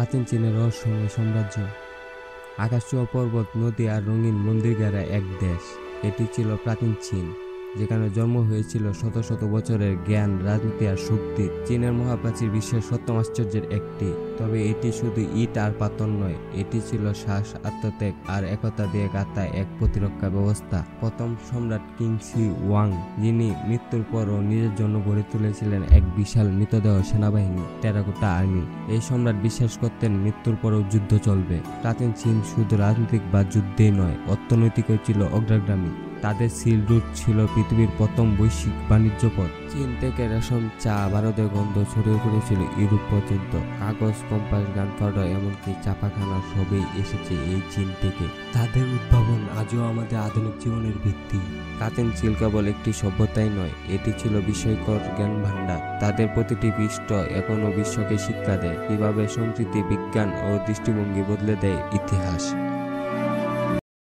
প্রাচীন চীনের রহস্যময় সাম্রাজ্য। আকাশছোঁয়া পর্বত, নদী আর রঙিন মন্দির ঘেরা এক দেশ। এটি ছিল প্রাচীন চীন, যেখানে জন্ম হয়েছিল শত শত বছরের জ্ঞান, রাজনীতি আর শক্তি। চীনের মহাপ্রাচীর বিশ্বের সপ্তম আশ্চর্যের একটি। তবে এটি শুধু ইট আর পাথর নয়, এটি ছিল সাহস, আত্মত্যাগ আর একতা দিয়ে গাঁথা এক প্রতিরক্ষা ব্যবস্থা। প্রথম সম্রাট কিং শি ওয়াং, যিনি মৃত্যুর পরও নিজের জন্য গড়ে তুলেছিলেন এক বিশাল মৃতদেহ সেনাবাহিনী, টেরাকোটা আর্মি। এই সম্রাট বিশ্বাস করতেন মৃত্যুর পরেও যুদ্ধ চলবে। প্রাচীন চীন শুধু রাজনৈতিক বা যুদ্ধেই নয়, অর্থনৈতিকও ছিল অগ্রগামী। তাদের সিল্ক রুট ছিল পৃথিবীর প্রথম বৈশ্বিক বাণিজ্য পথ। চীন থেকে রেশম, চা, ভারতের গন্ধ ছড়িয়ে পড়েছিল ইউরোপ পর্যন্ত। কাগজ, কম্পাস, গানপাউডার, এমনকি চাপাখানা সবই এসেছে এই চীন থেকে। তাদের উদ্ভাবন আজও আমাদের আধুনিক জীবনের ভিত্তি। প্রাচীন চীন কেবল একটি সভ্যতাই নয়, এটি ছিল বিস্ময়কর জ্ঞান ভাণ্ডার। তাদের প্রতিটি পৃষ্ঠ এখনও বিশ্বকে শিক্ষা দেয় কিভাবে সংস্কৃতি, বিজ্ঞান ও দৃষ্টিভঙ্গি বদলে দেয় ইতিহাস।